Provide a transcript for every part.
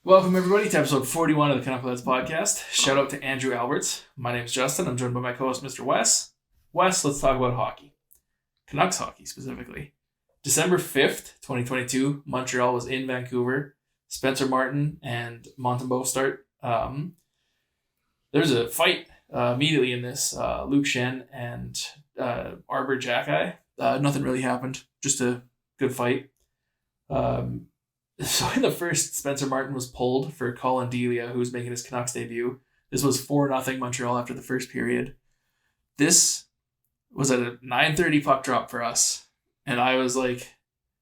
Welcome, everybody, to episode 41 of the Canuckleheads podcast. Shout out to Andrew Alberts. My name is Justin. I'm joined by my co-host, Mr. Wes. Wes, let's talk about hockey. Canucks hockey, specifically. December 5th, 2022, Montreal was in Vancouver. Spencer Martin and Montembeault start. There's a fight immediately in this. Luke Shen and Arbor Jackeye. Nothing really happened. Just a good fight. So in the first, Spencer Martin was pulled for Colin Delia, who was making his Canucks debut. This was 4-0 Montreal after the first period. This was at a 9:30 puck drop for us. And I was like,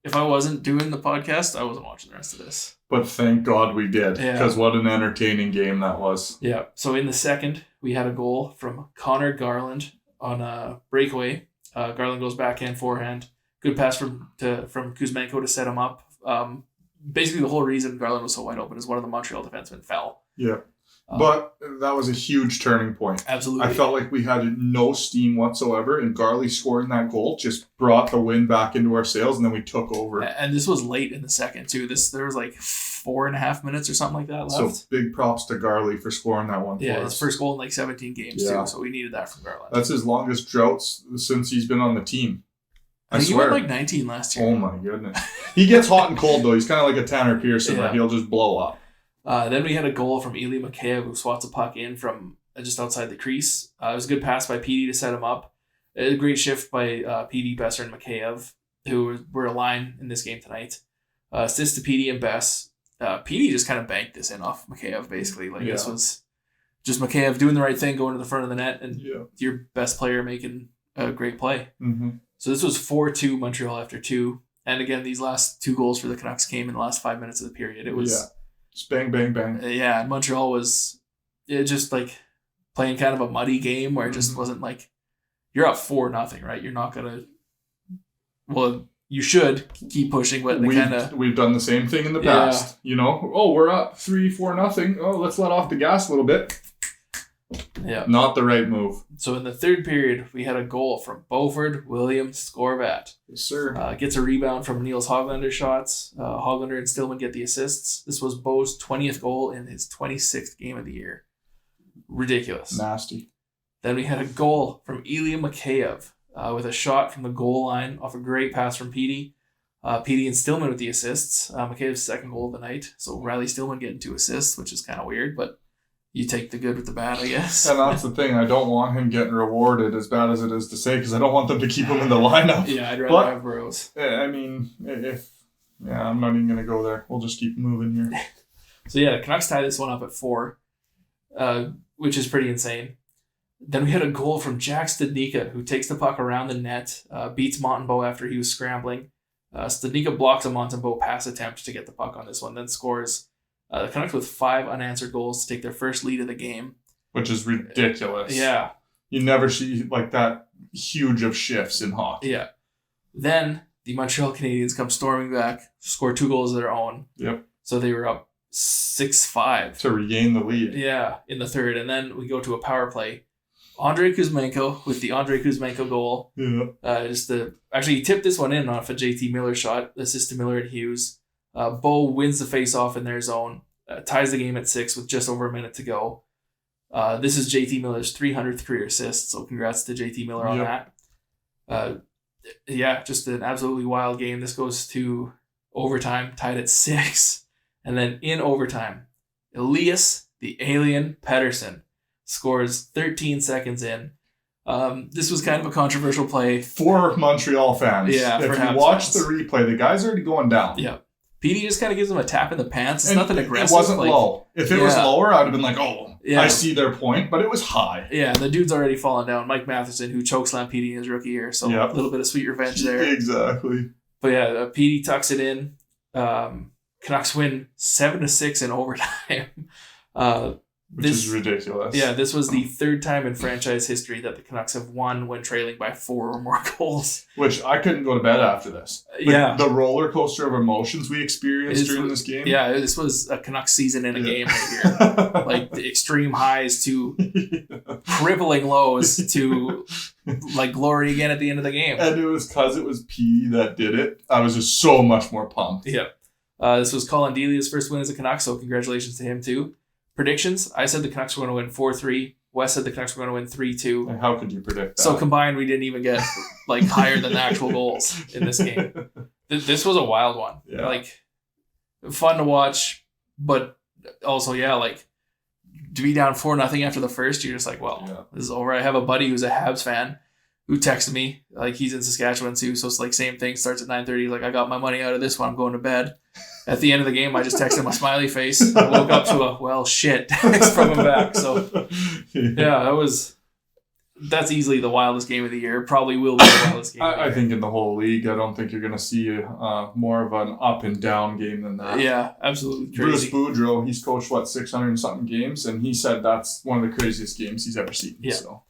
if I wasn't doing the podcast, I wasn't watching the rest of this. But thank God we did, because what an entertaining game that was. Yeah. So in the second, we had a goal from Connor Garland on a breakaway. Garland goes backhand, forehand. Good pass from Kuzmenko to set him up. Basically, the whole reason Garland was so wide open is one of the Montreal defensemen fell. Yeah. But that was a huge turning point. Absolutely. I felt like we had no steam whatsoever, and Garley scoring that goal just brought the wind back into our sails, and then we took over. And this was late in the second, too. There was like 4.5 minutes or something like that left. So big props to Garley for scoring that one for us. His first goal in like 17 games, too. So we needed that from Garland. That's his longest droughts since he's been on the team. I think he went like 19 last year. Oh, my goodness. He gets hot and cold, though. He's kind of like a Tanner Pearson, where he'll just blow up. Then we had a goal from Ilya Mikheyev, who swats a puck in from just outside the crease. It was a good pass by PD to set him up. A great shift by PD, Besser, and Mikheyev, who were a line in this game tonight. Assist to PD and Bess. PD just kind of banked this in off Mikheyev, basically. This was just Mikheyev doing the right thing, going to the front of the net, and your best player making a great play. Mm-hmm. So this was 4-2 Montreal after 2. And again, these last 2 goals for the Canucks came in the last 5 minutes of the period. It was... Just bang, bang, bang. And Montreal was just like playing kind of a muddy game where it just wasn't like, you're up 4-0, right? You're not going to... Well, you should keep pushing, but we've done the same thing in the past. You know, we're up 3-4-0. Oh, let's let off the gas a little bit. Yeah. Not the right move. So in the third period, we had a goal from Beauford Williams Scorvat. Yes, sir. Gets a rebound from Niels Hoglander's shots. Hoglander and Stillman get the assists. This was Beau's 20th goal in his 26th game of the year. Ridiculous. Nasty. Then we had a goal from Ilya Mikheyev with a shot from the goal line off a great pass from Petey. Petey and Stillman with the assists. Mikheyev's second goal of the night. So Riley Stillman getting 2 assists, which is kind of weird, but you take the good with the bad, I guess. And that's the thing. I don't want him getting rewarded, as bad as it is to say, because I don't want them to keep him in the lineup. Yeah, I'd rather have Burrows. I mean, I'm not even going to go there. We'll just keep moving here. So the Canucks tie this one up at 4, which is pretty insane. Then we had a goal from Jack Studnicka, who takes the puck around the net, beats Montembeault after he was scrambling. Studnicka blocks a Montembeault pass attempt to get the puck on this one, then scores. The Canucks with 5 unanswered goals to take their first lead of the game. Which is ridiculous. Yeah. You never see like that huge of shifts in hockey. Yeah. Then the Montreal Canadiens come storming back, score 2 goals of their own. Yep. So they were up 6-5. To regain the lead. Yeah, in the third. And then we go to a power play. Andrei Kuzmenko with the Andrei Kuzmenko goal. Yeah. Actually, he tipped this one in off a JT Miller shot. Assist to Miller and Hughes. Bo wins the face-off in their zone, ties the game at 6 with just over a minute to go. This is JT Miller's 300th career assist, so congrats to JT Miller on that. Just an absolutely wild game. This goes to overtime, tied at 6. And then in overtime, Elias, the alien Pettersson, scores 13 seconds in. This was kind of a controversial play. For Montreal fans. Yeah, if you watch the replay, the guy's already going down. Yeah. PD just kind of gives him a tap in the pants. It's nothing aggressive. It wasn't low. If it was lower, I would have been like, I see their point, but it was high. Yeah, the dude's already fallen down. Mike Matheson, who chokeslammed PD in his rookie year, so a little bit of sweet revenge there. Exactly. But PD tucks it in. Canucks win 7-6 in overtime. Which is ridiculous. Yeah, this was the 3rd time in franchise history that the Canucks have won when trailing by 4 or more goals. Which I couldn't go to bed after this. The roller coaster of emotions we experienced during this game. Yeah, this was a Canucks season in a game right here. Like the extreme highs to crippling lows to like glory again at the end of the game. And it was because it was P that did it. I was just so much more pumped. Yeah. This was Colin Delia's first win as a Canuck, so congratulations to him too. Predictions, I said the Canucks were going to win 4-3. Wes said the Canucks were going to win 3-2. And how could you predict that? So combined, we didn't even get like higher than the actual goals in this game. This was a wild one. Yeah. Like, fun to watch, but also, like, to be down 4-0 after the first, you're just like, well, this is over. I have a buddy who's a Habs fan who texted me, like, he's in Saskatchewan too, so it's like same thing, starts at 9:30, like, I got my money out of this one, I'm going to bed. At the end of the game, I just texted him a smiley face. I woke up to a, well, shit, text from him back. So, that's easily the wildest game of the year. Probably will be the wildest game of the year. I think in the whole league, I don't think you're going to see more of an up and down game than that. Yeah, absolutely crazy. Bruce Boudreau, he's coached, 600 and something games, and he said that's one of the craziest games he's ever seen. Yeah. So.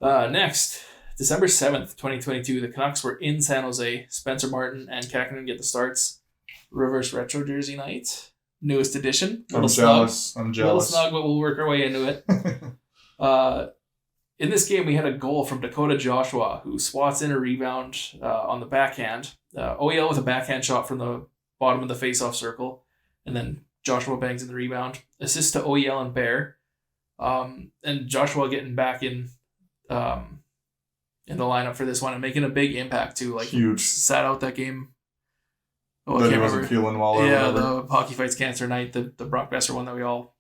Next, December 7th, 2022, the Canucks were in San Jose. Spencer Martin and Kakkonen get the starts. Reverse retro jersey night. Newest edition. I'm jealous. Little snug, but we'll work our way into it. In this game, we had a goal from Dakota Joshua, who swats in a rebound on the backhand. OEL with a backhand shot from the bottom of the face-off circle. And then Joshua bangs in the rebound. Assist to OEL and Bear. And Joshua getting back in the lineup for this one and making a big impact too. Like, huge. Sat out that game. That he wasn't feeling well. Yeah, the Hockey Fights Cancer night, the Brock Besser one that we all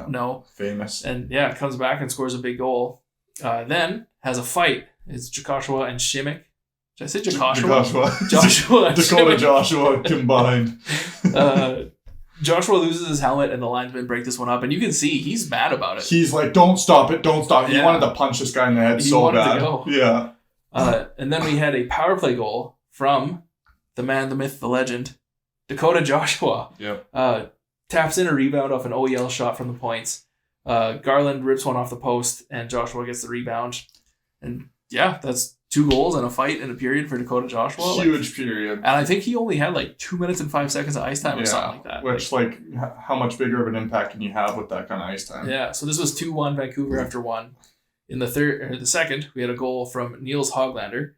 know. Famous. And comes back and scores a big goal. Then has a fight. It's Joshua and Shimmick. Did I say Joshua? Joshua and Dakota Shimmick. Joshua combined. Joshua loses his helmet and the linesman break this one up, and you can see he's mad about it. He's like, don't stop it. He wanted to punch this guy in the head so bad. To go. Yeah. And then we had a power play goal from the man, the myth, the legend, Dakota Joshua. Yep. Taps in a rebound off an OEL shot from the points. Garland rips one off the post, and Joshua gets the rebound. And that's 2 goals and a fight in a period for Dakota Joshua. Huge period. And I think he only had 2 minutes and 5 seconds of ice time or something like that. Which, how much bigger of an impact can you have with that kind of ice time? Yeah, so this was 2-1 Vancouver after 1. In the second, we had a goal from Niels Hoglander.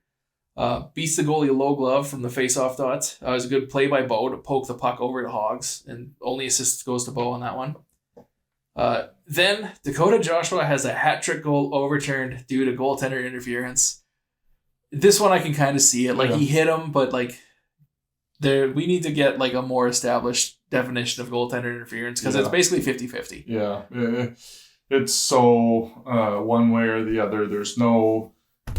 Beats the goalie low glove from the face-off dot. It was a good play by Bo to poke the puck over to Hogs, and only assist goes to Bo on that one. Then Dakota Joshua has a hat-trick goal overturned due to goaltender interference. This one I can kind of see it. He hit him, but we need to get a more established definition of goaltender interference because it's basically 50-50. Yeah. It's so one way or the other. There's no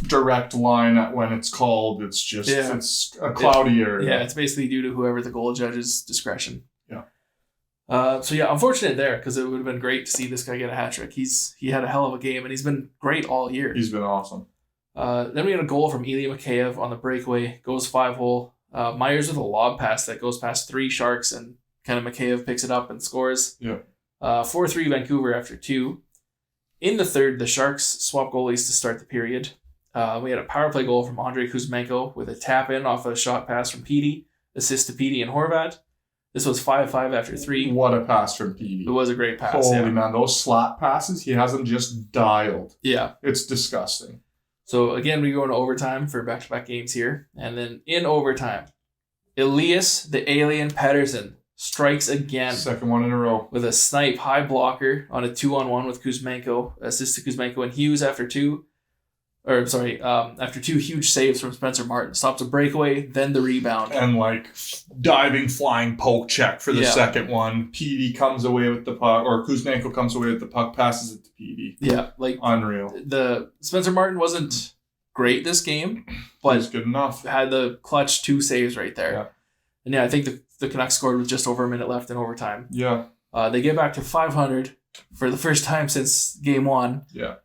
direct line at when it's called. It's just it's a cloudy area. Yeah, it's basically due to whoever the goal judge's discretion. Yeah. Unfortunate there because it would have been great to see this guy get a hat trick. He had a hell of a game and he's been great all year. He's been awesome. Then we had a goal from Ilya Mikheyev on the breakaway, goes 5-hole. Myers with a lob pass that goes past 3 Sharks and kind of Mikheyev picks it up and scores. Yeah. 4-3 Vancouver after 2. In the third, the Sharks swap goalies to start the period. We had a power play goal from Andrei Kuzmenko with a tap in off a shot pass from Petey, assist to Petey and Horvat. This was 5-5 after 3. What a pass from Petey. It was a great pass. Holy man, those slap passes, he has them just dialed. Yeah. It's disgusting. So again, we go into overtime for back-to-back games here. And then in overtime, Elias the Alien Pettersson strikes again. Second one in a row. With a snipe high blocker on a 2-on-1 with Kuzmenko. Assist to Kuzmenko and Hughes after 2. After 2 huge saves from Spencer Martin. Stops a breakaway, then the rebound. And diving flying poke check for the second one. Petey comes away with the puck, or Kuzmenko comes away with the puck, passes it to Petey. Yeah, unreal. The Spencer Martin wasn't great this game, but was good enough. Had the clutch 2 saves right there. Yeah. And I think the Canucks scored with just over a minute left in overtime. Yeah. They get back to 500 for the first time since game 1. Yeah.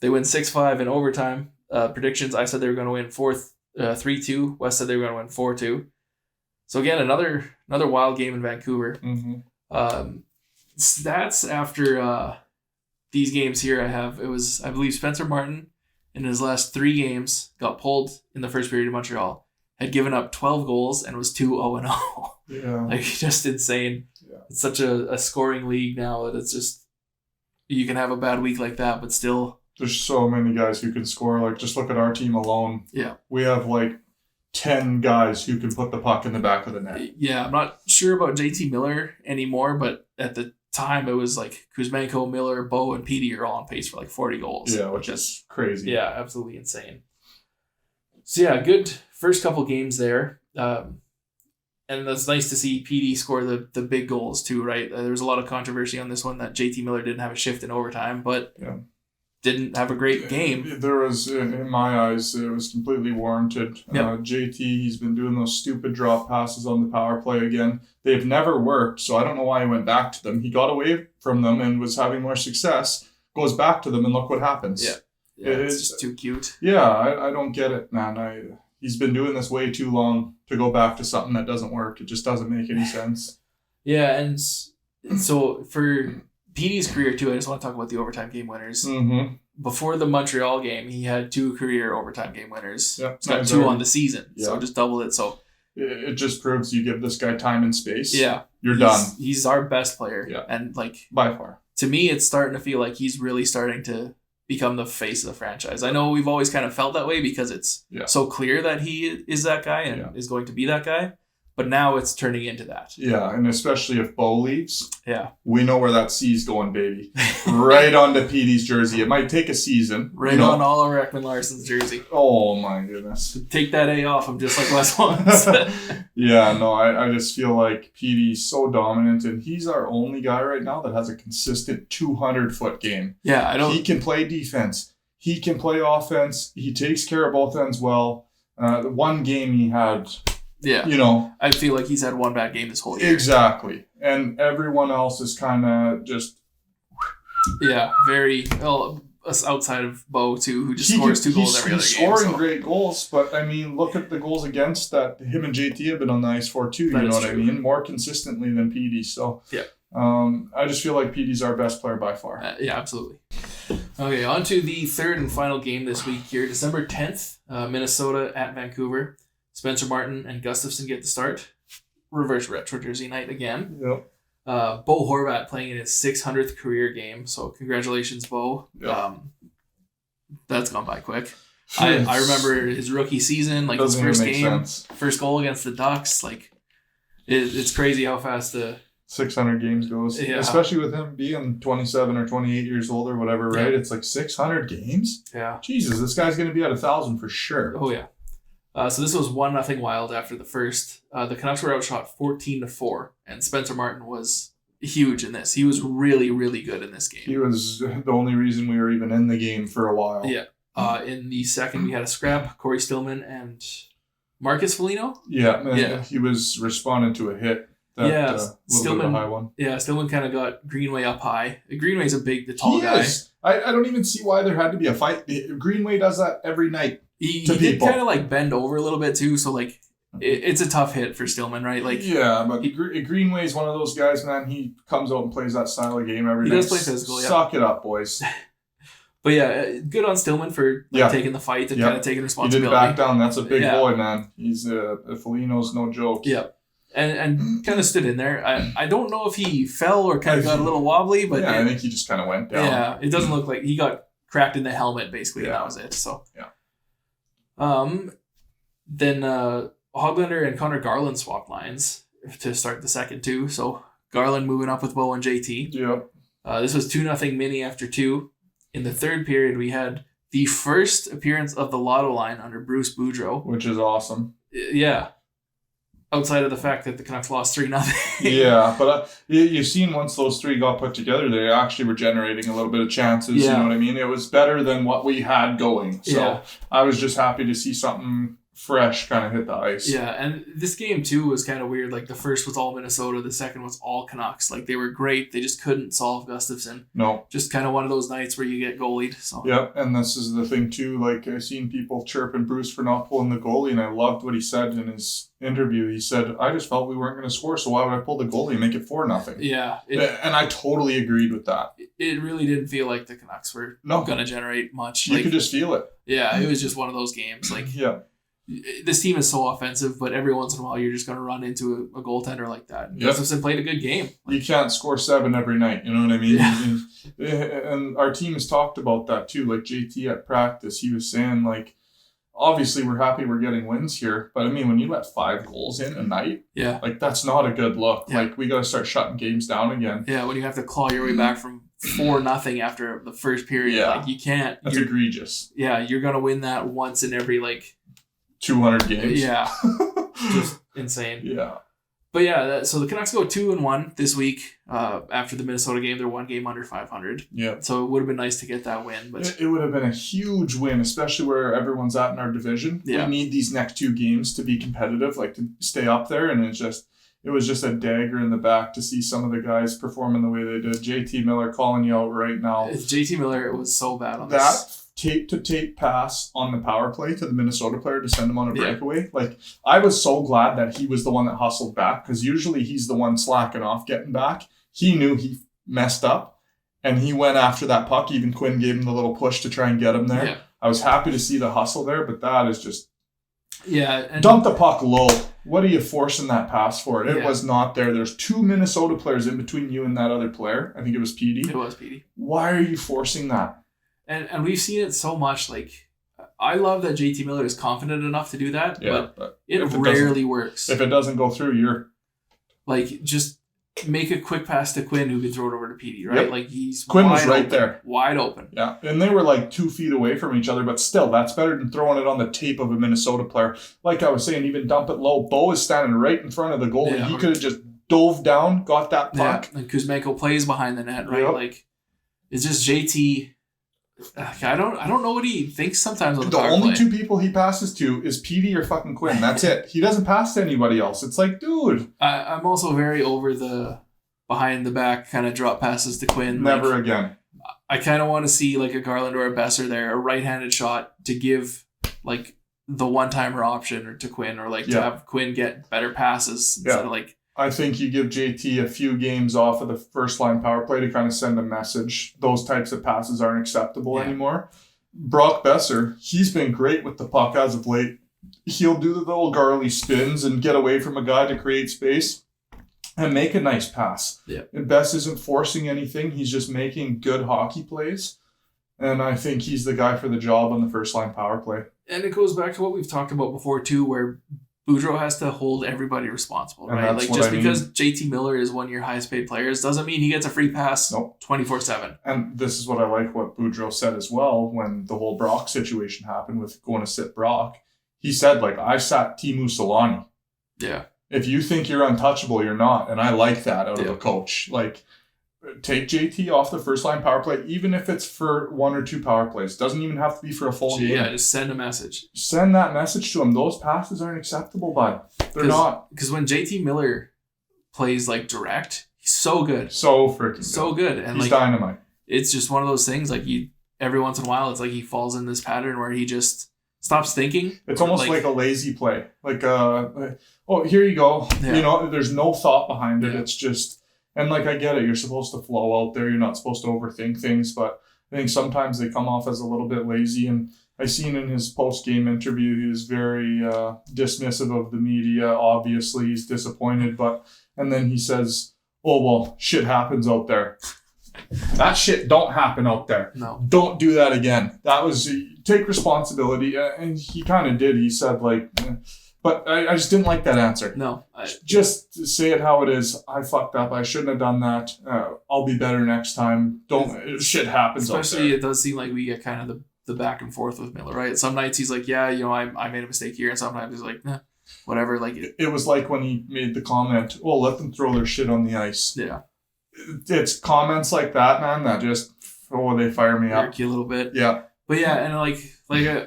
They win 6-5 in overtime. Predictions, I said they were going to win 3-2. Wes said they were going to win 4-2. So again, another wild game in Vancouver. Mm-hmm. Stats after these games here I believe Spencer Martin in his last 3 games got pulled in the first period of Montreal, had given up 12 goals and was 2-0-0. Yeah. Just insane. Yeah. It's such a scoring league now that it's just, you can have a bad week like that, but still. There's so many guys who can score. Just look at our team alone. Yeah. We have 10 guys who can put the puck in the back of the net. Yeah, I'm not sure about JT Miller anymore, but at the time it was like Kuzmenko, Miller, Bo, and Petey are all on pace for like 40 goals. Yeah, which is crazy. Yeah, absolutely insane. So yeah, good first couple games there. And it's nice to see Petey score the big goals too, right? There was a lot of controversy on this one that JT Miller didn't have a shift in overtime, but didn't have a great game. There was, in my eyes, it was completely warranted. Yep. JT, he's been doing those stupid drop passes on the power play again. They've never worked, so I don't know why he went back to them. He got away from them and was having more success, goes back to them, and look what happens. Yeah, it's just too cute. Yeah, I don't get it, man. He's been doing this way too long to go back to something that doesn't work. It just doesn't make any sense. Yeah, and so for Petey's career too, I just want to talk about the overtime game winners. Mm-hmm. Before the Montreal game, he had 2 career overtime game winners. Yep. He's got 2 on the season, so just doubled it. So it just proves you give this guy time and space. Yeah, you're done. He's our best player. Yeah, and like by far. To me, it's starting to feel like he's really starting to become the face of the franchise. I know we've always kind of felt that way because it's so clear that he is that guy and is going to be that guy. But now it's turning into that. Yeah, and especially if Bo leaves. Yeah. We know where that C's going, baby. Right onto Petey's jersey. It might take a season. Right on Oliver Ekman-Larsson's jersey. Oh, my goodness. Take that A off him just like Les wants. Yeah, no, I just feel like Petey's so dominant, and he's our only guy right now that has a consistent 200-foot game. Yeah, He can play defense. He can play offense. He takes care of both ends well. The one game he had... Yeah. I feel like he's had one bad game this whole year. Exactly. And everyone else is kind of just... Yeah, very... Well, outside of Bo, too, who just scores 2 goals every other game. He's scoring great goals, but, I mean, look at the goals against that him and JT have been on the ice for, too. You know what I mean? More consistently than Petey. So, I just feel like Petey's our best player by far. Yeah, absolutely. Okay, on to the third and final game this week here. December 10th, Minnesota at Vancouver. Spencer Martin and Gustafsson get the start. Reverse retro jersey night again. Yep. Bo Horvat playing in his 600th career game. So congratulations, Bo. Yep. That's gone by quick. I remember his rookie season, like his first game, first goal against the Ducks. Like it's crazy how fast the 600 games goes. Yeah. Especially with him being 27 or 28 years old or whatever, right? Yeah. It's like 600 games. Yeah. Jesus, this guy's going to be at 1,000 for sure. Oh yeah. So this was 1-0 Wild after the first. The Canucks were outshot 14-4, and Spencer Martin was huge in this. He was really, really good in this game. He was the only reason we were even in the game for a while. Yeah. In the second, we had a scrap, Corey Stillman and Marcus Foligno. Yeah. He was responding to a hit. Stillman, high one. Yeah, Stillman kind of got Greenway up high. Greenway's the tall guy. I don't even see why there had to be a fight. Greenway does that every night. He did kind of like bend over a little bit too, so like it's a tough hit for Stillman, right? Like but Greenway's one of those guys, man. He comes out and plays that style of game every night. He does play physical. Yeah. Suck it up, boys. But yeah, good on Stillman for taking the fight and kind of taking responsibility. He didn't back down. That's a big boy, man. He's Foligno's no joke. Yeah. And kind of stood in there. I don't know if he fell or kind of got a little wobbly, but I think he just kind of went down. Yeah, it doesn't look like he got cracked in the helmet basically, and that was it. So then Hoglander and Connor Garland swapped lines to start the second too. So Garland moving up with Bo and JT. Yep. This was 2-0 mini after 2. In the third period, we had the first appearance of the Lotto line under Bruce Boudreau, which is awesome. Yeah. Outside of the fact that the Canucks lost 3-0. Yeah, but you've seen once those 3 got put together, they actually were generating a little bit of chances. Yeah. You know what I mean? It was better than what we had going. So I was just happy to see something fresh kind of hit the ice. Yeah, and this game too was kind of weird. Like the first was all Minnesota, the second was all Canucks. Like they were great, they just couldn't solve Gustafsson. No, just kind of one of those nights where you get goalied. So yeah, and this is the thing too. Like I've seen people chirping Bruce for not pulling the goalie, and I loved what he said in his interview. He said, "I just felt we weren't going to score, so why would I pull the goalie and make it 4-0?" Yeah, and I totally agreed with that. It really didn't feel like the Canucks were going to generate much. You could just feel it. Yeah, it was just one of those games. Like this team is so offensive, but every once in a while you're just going to run into a goaltender like that. Gustafsson played a good game. You can't score 7 every night, you know what I mean? Yeah. And our team has talked about that too. Like JT at practice, he was saying like, obviously we're happy we're getting wins here, but I mean, when you let 5 goals in a night, like that's not a good look. Yeah. Like we got to start shutting games down again. Yeah, when you have to claw your way back from 4-0 after the first period, like you can't. That's egregious. Yeah, you're gonna win that once in every 200 games. Yeah, just insane. Yeah. But yeah, so the Canucks go 2-1 this week. After the Minnesota game, they're 1 game under 500. Yeah. So it would have been nice to get that win, but it would have been a huge win, especially where everyone's at in our division. Yeah. We need these next 2 games to be competitive, to stay up there, and it was just a dagger in the back to see some of the guys performing the way they did. JT Miller calling you out right now. JT Miller, it was so bad on that. This. Tape-to-tape pass on the power play to the Minnesota player to send him on a breakaway. I was so glad that he was the one that hustled back, because usually he's the one slacking off getting back. He knew he messed up, and he went after that puck. Even Quinn gave him the little push to try and get him there. Yeah. I was happy to see the hustle there, but that is just... Yeah. And dump the puck low. What are you forcing that pass for? It was not there. There's 2 Minnesota players in between you and that other player. I think it was Petey. It was Petey. Why are you forcing that? And we've seen it so much. I love that JT Miller is confident enough to do that, but it rarely works. If it doesn't go through, you're... just make a quick pass to Quinn, who can throw it over to Petey, right? Yep. Quinn was right there. Wide open. Yeah, and they were 2 feet away from each other, but still, that's better than throwing it on the tape of a Minnesota player. Like I was saying, even dump it low. Bo is standing right in front of the goal, and he could have just dove down, got that puck. Yeah, and Kuzmenko plays behind the net, right? Yep. It's just JT... I don't know what he thinks sometimes on the power only play. 2 people he passes to is Petey or fucking Quinn. That's it. He doesn't pass to anybody else. It's dude. I'm also very over the behind the back kind of drop passes to Quinn. Never again. I kind of want to see a Garland or a Besser there, a right-handed shot to give the one-timer option to Quinn, or to have Quinn get better passes instead of I think you give JT a few games off of the first line power play to kind of send a message. Those types of passes aren't acceptable anymore. Brock Besser, he's been great with the puck as of late. He'll do the little garly spins and get away from a guy to create space and make a nice pass. Yeah. And Bess isn't forcing anything. He's just making good hockey plays. And I think he's the guy for the job on the first line power play. And it goes back to what we've talked about before too, where Boudreau has to hold everybody responsible, right? Because JT Miller is one of your highest paid players doesn't mean he gets a free pass 24/7. And this is what I like what Boudreau said as well when the whole Brock situation happened with going to sit Brock. He said, I sat Teemu Solani. Yeah. If you think you're untouchable, you're not. And I like that out of a coach. Take JT off the first line power play, even if it's for 1 or 2 power plays. Doesn't even have to be for a full game. Yeah, just send a message. Send that message to him. Those passes aren't acceptable, bud. They're not. Because when JT Miller plays direct, he's so good. So freaking good. So good. And he's dynamite. It's just one of those things, every once in a while, it's he falls in this pattern where he just stops thinking. It's almost like a lazy play. Here you go. Yeah. There's no thought behind it. Yeah. It's just... And I get it, you're supposed to flow out there. You're not supposed to overthink things, but I think sometimes they come off as a little bit lazy. And I seen in his post-game interview, he was very dismissive of the media. Obviously, he's disappointed, and then he says, "Oh well, shit happens out there." That shit don't happen out there. No, don't do that again. That was take responsibility, and he kind of did. He said But I just didn't like that answer. No. Just say it how it is. I fucked up. I shouldn't have done that. I'll be better next time. Shit happens. Especially, it does seem like we get kind of the back and forth with Miller, right? Some nights he's like, I made a mistake here. And sometimes he's like, nah, whatever. It was like when he made the comment, oh, let them throw their shit on the ice. Yeah. It's comments like that, man, that just, they fire me up. Jerk you a little bit. Yeah. But yeah, and I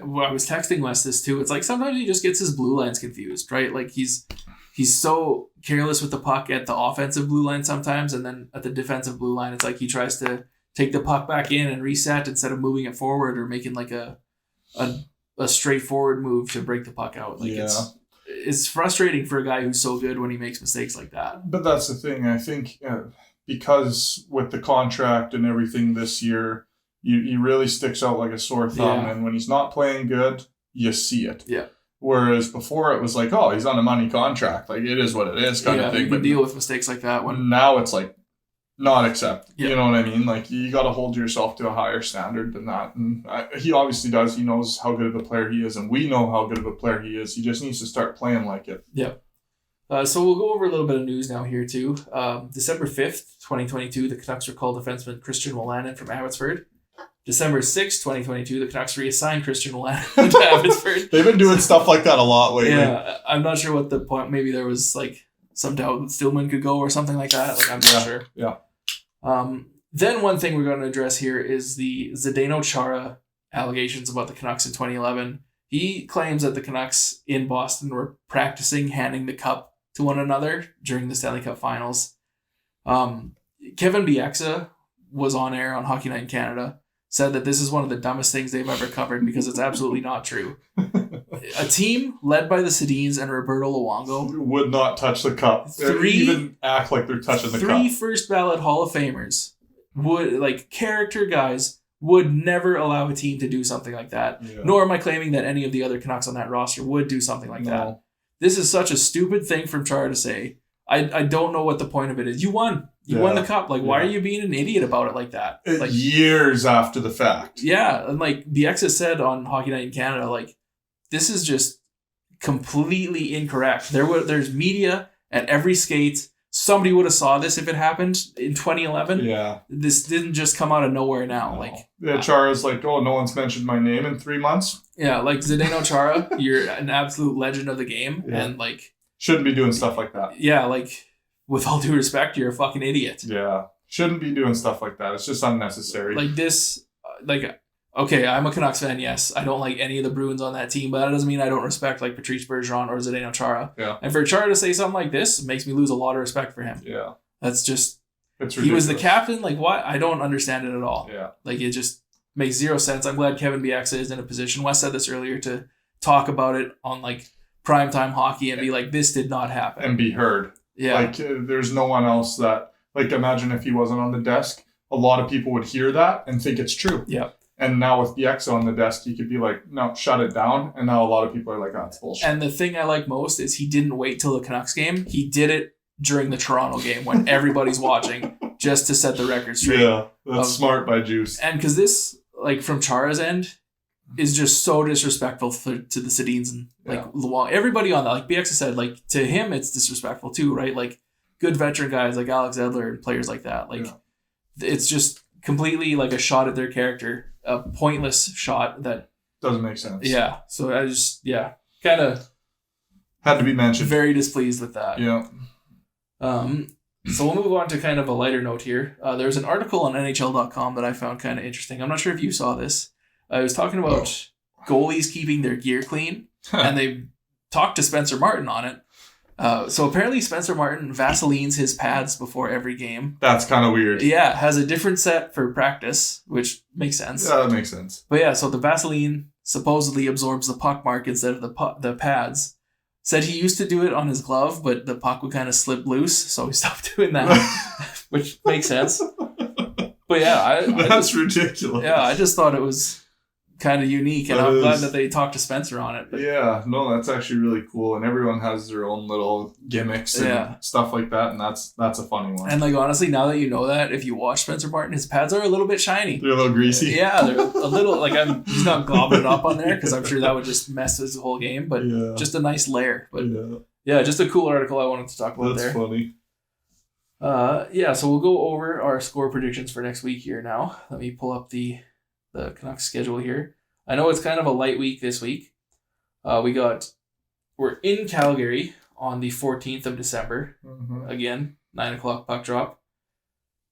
was texting Wes this too. It's sometimes he just gets his blue lines confused, right? He's so careless with the puck at the offensive blue line sometimes, and then at the defensive blue line, it's he tries to take the puck back in and reset instead of moving it forward or making a straightforward move to break the puck out. It's frustrating for a guy who's so good when he makes mistakes like that. But that's the thing. I think because with the contract and everything this year, he really sticks out like a sore thumb. Yeah. And when he's not playing good, you see it. Yeah. Whereas before it was he's on a money contract. It is what it is kind of thing. You can deal with mistakes like that one. Now it's not accept. You know what I mean? Like, you got to hold yourself to a higher standard than that. And he obviously does. He knows how good of a player he is, and we know how good of a player he is. He just needs to start playing like it. Yeah. So we'll go over a little bit of news now here too. December 5th, 2022, the Canucks recalled defenseman Christian Wolanin from Abbotsford. December 6th, 2022, the Canucks reassigned Christian Wolanin to Abbotsford. They've been doing stuff like that a lot lately. Yeah, I'm not sure what the point. Maybe there was like some doubt that Stillman could go or something like that. Like, I'm not sure. Yeah. Then one thing we're going to address here is the Zdeno Chara allegations about the Canucks in 2011. He claims that the Canucks in Boston were practicing handing the cup to one another during the Stanley Cup Finals. Kevin Bieksa was on air on Hockey Night in Canada, said that this is one of the dumbest things they've ever covered because it's absolutely not true. A team led by the Sedins and Roberto Luongo would not touch the cup. Even act like they're touching the cup. 3 first ballot Hall of Famers would, like, character guys, would never allow a team to do something like that. Yeah. Nor am I claiming that any of the other Canucks on that roster would do something like that. This is such a stupid thing from Chara to say. I don't know what the point of it is. You won. You won the cup. Like, why are you being an idiot about it like that? Like, years after the fact. Yeah. And like Bieksa said on Hockey Night in Canada, like, this is just completely incorrect. There's media at every skate. Somebody would have saw this if it happened in 2011. Yeah. This didn't just come out of nowhere now. No. Like, yeah, Chara's like, oh, no one's mentioned my name in 3 months. Yeah, like Zdeno Chara, you're an absolute legend of the game. Yeah. And like, shouldn't be doing stuff like that. Yeah, like, with all due respect, you're a fucking idiot. Yeah. Shouldn't be doing stuff like that. It's just unnecessary. Like this, like, okay, I'm a Canucks fan, yes. I don't like any of the Bruins on that team, but that doesn't mean I don't respect like Patrice Bergeron or Zdeno Chara. Yeah. And for Chara to say something like this makes me lose a lot of respect for him. Yeah. That's just, it's ridiculous. He was the captain. Like, why? I don't understand it at all. Yeah. Like, it just makes zero sense. I'm glad Kevin Bieksa is in a position, Wes said this earlier, to talk about it on like primetime hockey and be like, this did not happen. And be heard. Yeah. Like, there's no one else that, like, imagine if he wasn't on the desk, a lot of people would hear that and think it's true. Yeah. And now with Bieksa on the desk, he could be like, no, shut it down. And now a lot of people are like, oh, it's bullshit. And the thing I like most is he didn't wait till the Canucks game. He did it during the Toronto game when everybody's watching, just to set the record straight. Yeah, that's smart by Juice. And because this, like, from Chara's end, is just so disrespectful to the Sedins and like Luong. Everybody on that, like Bieksa said, like, to him it's disrespectful too, right? Like, good veteran guys like Alex Edler and players like that. Like, it's just completely like a shot at their character, a pointless shot that doesn't make sense. Yeah. So I just kind of had to be mentioned. Very displeased with that. Yeah. So we'll move on to kind of a lighter note here. There's an article on NHL.com that I found kind of interesting. I'm not sure if you saw this. I was talking about goalies keeping their gear clean, and they talked to Spencer Martin on it. So apparently Spencer Martin Vaselines his pads before every game. That's kind of weird. Yeah, has a different set for practice, which makes sense. Yeah, that makes sense. But yeah, so the Vaseline supposedly absorbs the puck mark instead of the pads. Said he used to do it on his glove, but the puck would kind of slip loose, so he stopped doing that, which makes sense. But yeah, that's ridiculous. Yeah, I just thought it was kind of unique, and I'm glad that they talked to Spencer on it. But yeah, no, that's actually really cool, and everyone has their own little gimmicks and stuff like that, and that's a funny one. And like, honestly, now that you know that, if you watch Spencer Martin, his pads are a little bit shiny. They're a little greasy. Yeah, they're a little, like, he's not globbing it up on there, because I'm sure that would just mess his whole game, but just a nice layer. But yeah, just a cool article I wanted to talk about there. That's funny. So we'll go over our score predictions for next week here now. Let me pull up the Canucks schedule here. I know it's kind of a light week this week. We're in Calgary on the 14th of December. Mm-hmm. Again, 9:00 puck drop.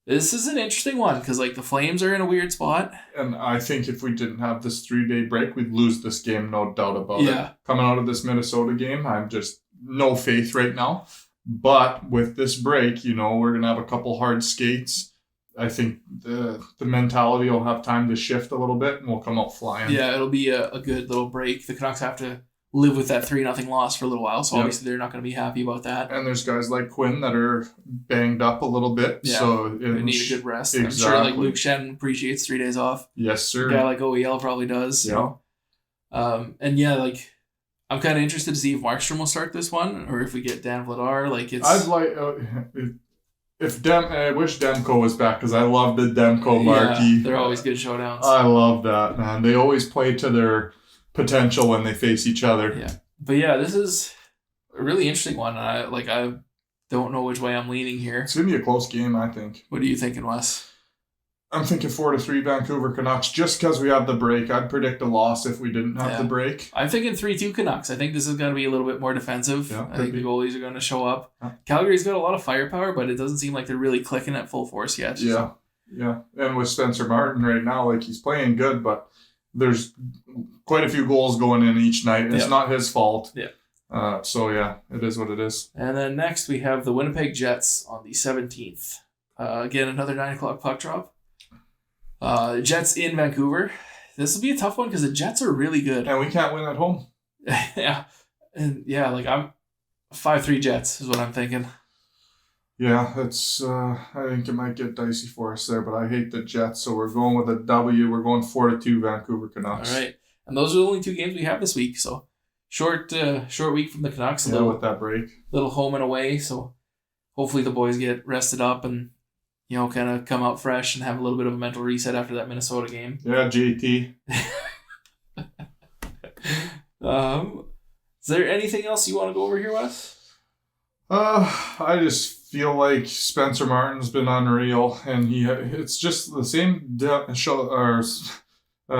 This is an interesting one because like the Flames are in a weird spot. And I think if we didn't have this 3-day break, we'd lose this game, no doubt about it. Coming out of this Minnesota game, I'm just no faith right now. But with this break, we're going to have a couple hard skates. I think the mentality will have time to shift a little bit and we'll come out flying. Yeah, it'll be a good little break. The Canucks have to live with that 3-0 loss for a little while, so obviously they're not going to be happy about that. And there's guys like Quinn that are banged up a little bit, so they need a good rest. Exactly. I'm sure like Luke Shen appreciates 3 days off. Yes, sir. A guy like OEL probably does. And like I'm kind of interested to see if Markstrom will start this one or if we get Dan Vladar. Like it's. I'd like I wish Demko was back because I love the Demko Markey. Yeah, they're always good showdowns. I love that, man. They always play to their potential when they face each other. Yeah, but yeah, this is a really interesting one. I don't know which way I'm leaning here. It's gonna be a close game, I think. What are you thinking, Wes? I'm thinking 4-3 Vancouver Canucks just because we have the break. I'd predict a loss if we didn't have the break. I'm thinking 3-2 Canucks. I think this is going to be a little bit more defensive. Yeah, I think the goalies are going to show up. Calgary's got a lot of firepower, but it doesn't seem like they're really clicking at full force yet. Yeah, yeah. And with Spencer Martin right now, like he's playing good, but there's quite a few goals going in each night. It's not his fault. Yeah. So yeah, it is what it is. And then next we have the Winnipeg Jets on the 17th. Again, another 9 o'clock puck drop. Jets in Vancouver. This will be a tough one because the Jets are really good. And we can't win at home. Yeah. And yeah, like I'm 5-3 Jets is what I'm thinking. Yeah, it's I think it might get dicey for us there, but I hate the Jets, so we're going with a W. We're going 4-2 Vancouver Canucks. All right. And those are the only 2 games we have this week, so short week from the Canucks. With that break. Little home and away, so hopefully the boys get rested up and kind of come out fresh and have a little bit of a mental reset after that Minnesota game. Yeah, JT. Is there anything else you want to go over here, Wes? I just feel like Spencer Martin's been unreal, and it's just the same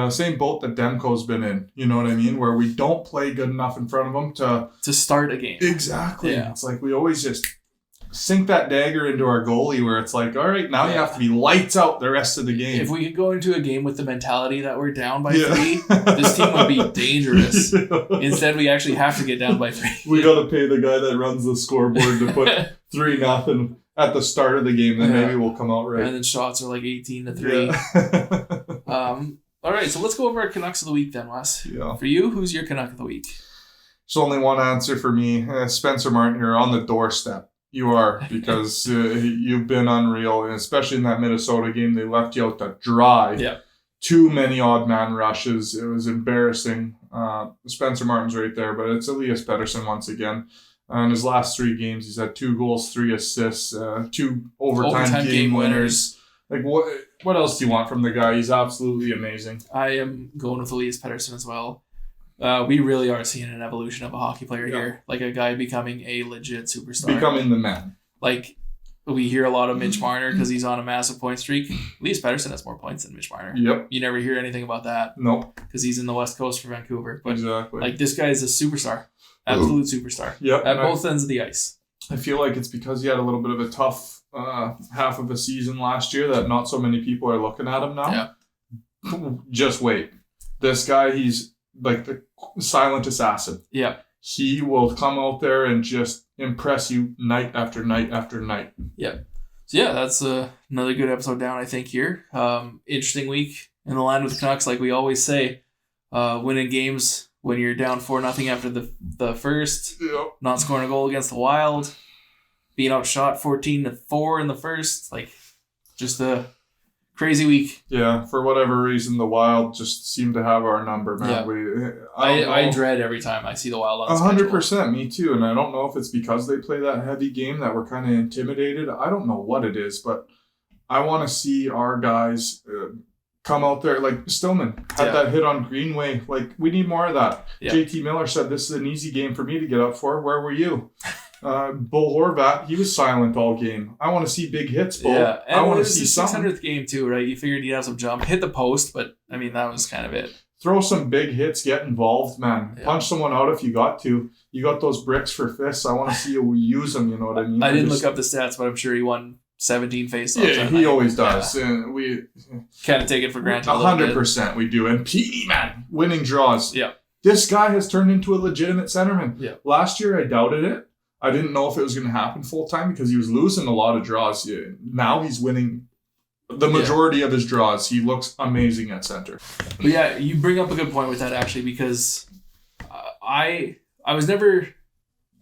same boat that Demko's been in. You know what I mean? Where we don't play good enough in front of him to start a game. Exactly. Yeah. It's like we always just sink that dagger into our goalie where it's like, all right, now you have to be lights out the rest of the game. If we could go into a game with the mentality that we're down by 3, this team would be dangerous. Instead, we actually have to get down by 3. We got to pay the guy that runs the scoreboard to put 3-0 at the start of the game, then maybe we'll come out right. And then shots are like 18-3. All right, so let's go over our Canucks of the week then, Wes. Yeah. For you, who's your Canuck of the week? There's only one answer for me. Spencer Martin, you're on the doorstep. You are, because you've been unreal, and especially in that Minnesota game, they left you out to dry. Yeah. Too many odd man rushes. It was embarrassing. Spencer Martin's right there, but it's Elias Pettersson once again. In his last 3 games, he's had 2 goals, 3 assists, 2 overtime game winners. Like, what else do you want from the guy? He's absolutely amazing. I am going with Elias Pettersson as well. We really are seeing an evolution of a hockey player here. Like a guy becoming a legit superstar. Becoming the man. Like, we hear a lot of Mitch Marner because he's on a massive point streak. Elias Pettersson has more points than Mitch Marner. Yep. You never hear anything about that. Nope. Because he's in the West Coast for Vancouver. But exactly. Like, this guy is a superstar. Absolute superstar. Yep. At both ends of the ice. I feel like it's because he had a little bit of a tough half of a season last year that not so many people are looking at him now. Yeah. Just wait. This guy, he's like the silent assassin. Yeah. He will come out there and just impress you night after night after night. Yeah. So yeah, that's another good episode down, I think, here. Interesting week in the land with the Canucks, like we always say. Winning games when you're down 4-0 after the first. Yep. Not scoring a goal against the Wild. Being outshot 14-4 in the first. Like, just a crazy week. Yeah, for whatever reason, the Wild just seem to have our number, man. Yeah. I dread every time I see the Wild on 100%, me too. And I don't know if it's because they play that heavy game that we're kind of intimidated. I don't know what it is, but I want to see our guys come out there. Like Stillman had that hit on Greenway. Like, we need more of that. Yeah. JT Miller said, this is an easy game for me to get up for. Where were you? Bull Horvat, he was silent all game. I want to see big hits, Bull. Yeah, and I want to see something. 600th game too, right? You figured he'd have some jump, hit the post, but I mean that was kind of it. Throw some big hits, get involved, man. Yeah. Punch someone out if you got to. You got those bricks for fists. I want to see you use them. You know what I mean? I didn't look up the stats, but I'm sure he won 17 faceoffs. Yeah, he always does, and we kind of take it for granted. 100% we do. And Petey, man, winning draws. Yeah, this guy has turned into a legitimate centerman. Yeah, last year I doubted it. I didn't know if it was going to happen full time because he was losing a lot of draws. Now he's winning the majority of his draws. He looks amazing at center. But yeah, you bring up a good point with that actually, because I was never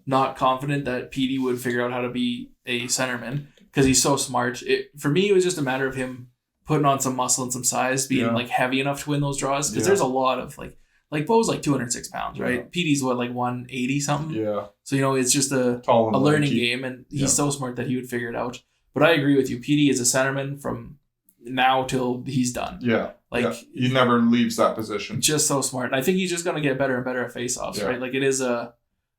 not confident that Petey would figure out how to be a centerman because he's so smart. For me, it was just a matter of him putting on some muscle and some size, being like heavy enough to win those draws. Because there's a lot of like Bo's like 206 pounds, right? Yeah. Petey's what, like 180 something? Yeah. So, it's just a learning game, and he's so smart that he would figure it out. But I agree with you. PD is a centerman from now till he's done. Yeah. Like he never leaves that position. Just so smart. And I think he's just going to get better and better at faceoffs, right? Like it is a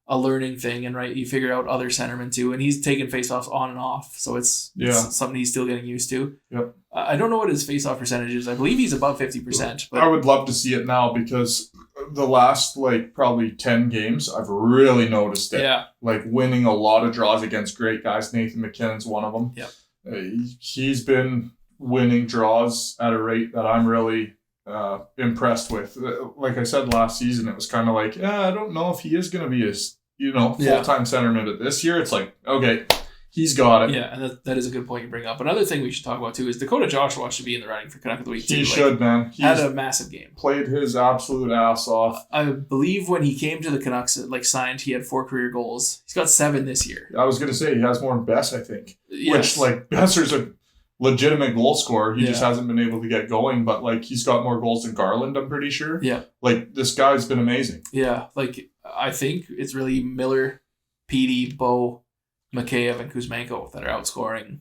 learning thing, and right, you figure out other centermen too, and he's taking faceoffs on and off, so it's something he's still getting used to. Yep. I don't know what his faceoff percentage is. I believe he's above 50%. But I would love to see it now because the last probably 10 games, I've really noticed it. Yeah. Like winning a lot of draws against great guys. Nathan McKinnon's one of them. Yep. He's been winning draws at a rate that I'm really impressed with. Like I said last season, it was kind of like, I don't know if he is going to be a full-time centerman. But this year, it's like, okay, he's got it. Yeah, and that is a good point you bring up. Another thing we should talk about too is Dakota Joshua should be in the running for Canuck of the Week too. He should, man. He's had a massive game. Played his absolute ass off. I believe when he came to the Canucks, signed, he had 4 career goals. He's got 7 this year. I was going to say he has more than Bess, I think. Yes. Which, Besser's a legitimate goal scorer. He just hasn't been able to get going, but he's got more goals than Garland, I'm pretty sure. Yeah. This guy's been amazing. Yeah. I think it's really Miller, PD, Bo, Mikheyev, and Kuzmenko that are outscoring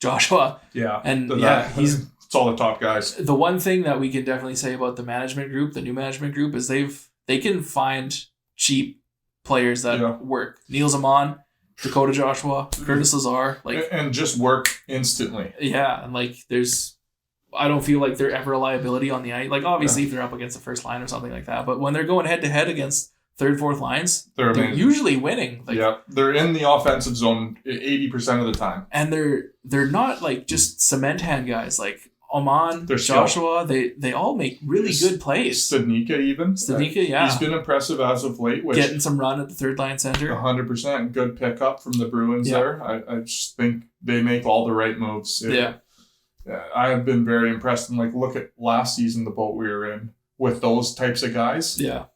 Joshua. Yeah. And it's all the top guys. The one thing that we can definitely say about the management group, the new management group, is they can find cheap players that work. Neil Zaman, Dakota Joshua, Curtis Lazar, and just work instantly. Yeah, and I don't feel like they're ever a liability on the ice. Obviously, if they're up against the first line or something like that, but when they're going head to head against third, fourth lines, they're usually winning. They're in the offensive zone 80% of the time, and they're not just cement hand guys. Oman, Joshua, they all make really good plays. Studnicka, yeah. He's been impressive as of late. Getting some run at the third line center. 100%. Good pickup from the Bruins there. I just think they make all the right moves. I have been very impressed. And look at last season, the boat we were in with those types of guys. Yeah.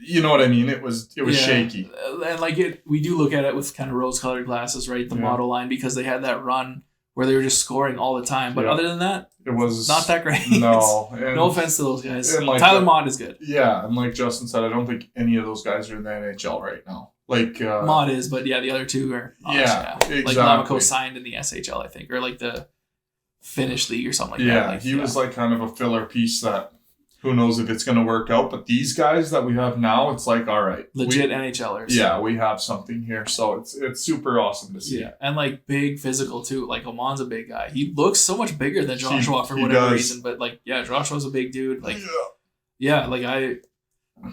You know what I mean? It was shaky. And we do look at it with kind of rose-colored glasses, right? The model line, because they had that run where they were just scoring all the time. But other than that, it was not that great. No. No offense to those guys. Tyler Mott is good. Yeah, and like Justin said, I don't think any of those guys are in the NHL right now. Mott is, but the other two are not. Yeah, exactly. Lamako signed in the SHL, I think, or the Finnish league or something like that. He was kind of a filler piece that who knows if it's going to work out. But these guys that we have now, it's all right. Legit NHLers. Yeah, we have something here. So it's super awesome to see. Yeah, and big physical too. Oman's a big guy. He looks so much bigger than Joshua for whatever reason. But Joshua's a big dude.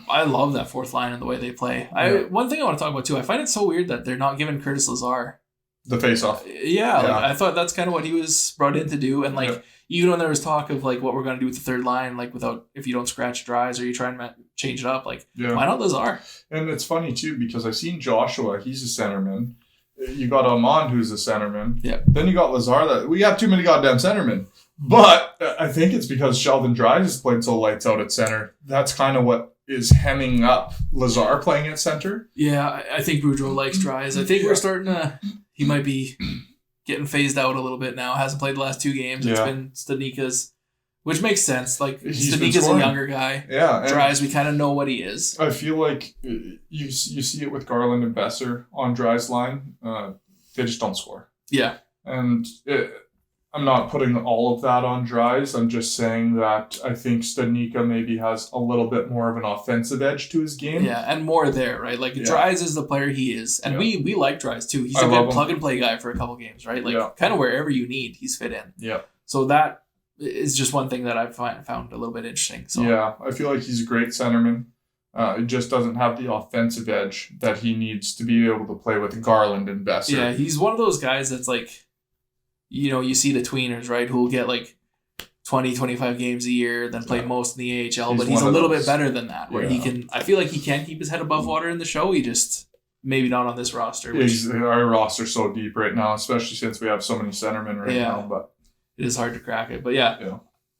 I love that fourth line and the way they play. One thing I want to talk about too, I find it so weird that they're not giving Curtis Lazar the face-off. I thought that's kind of what he was brought in to do. And even when there was talk of what we're going to do with the third line, without, if you don't scratch dries or you try and change it up, why not Lazar? And it's funny too, because I've seen Joshua, he's a centerman. You got Amand, who's a centerman. Yeah. Then you got Lazar. We have too many goddamn centermen. But I think it's because Sheldon Dries has played so lights out at center. That's kind of what is hemming up Lazar playing at center. Yeah, I think Boudreaux likes Dries. I think we're starting to... He might be getting phased out a little bit now. Hasn't played the last 2 games. It's been Studnicka's, which makes sense. Studnicka's a younger guy. Yeah. Dries, we kind of know what he is. I feel like you see it with Garland and Besser on Dries' line. They just don't score. Yeah. And I'm not putting all of that on Dries. I'm just saying that I think Studnicka maybe has a little bit more of an offensive edge to his game. Yeah, and more there, right? Dries is the player he is. And we like Dries too. He's a good plug-and-play guy for a couple games, right? Kind of wherever you need, he's fit in. Yeah. So that is just one thing that I've found a little bit interesting. So yeah, I feel like he's a great centerman. It just doesn't have the offensive edge that he needs to be able to play with Garland and Besser. Yeah, he's one of those guys that's you see the tweeners, right, who will get 20, 25 games a year, then play most in the AHL, but he's a little bit better than that, where I feel like he can keep his head above water in the show. He just, maybe not on this roster. Our roster's so deep right now, especially since we have so many centermen right now. But it is hard to crack it. But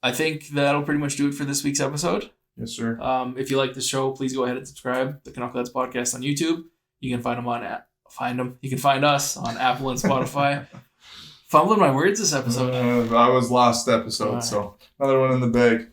I think that'll pretty much do it for this week's episode. Yes, sir. If you like the show, please go ahead and subscribe. The Canuckleheads podcast on YouTube. You can You can find us on Apple and Spotify. Fumbling my words this episode. I was last episode, so another one in the bag.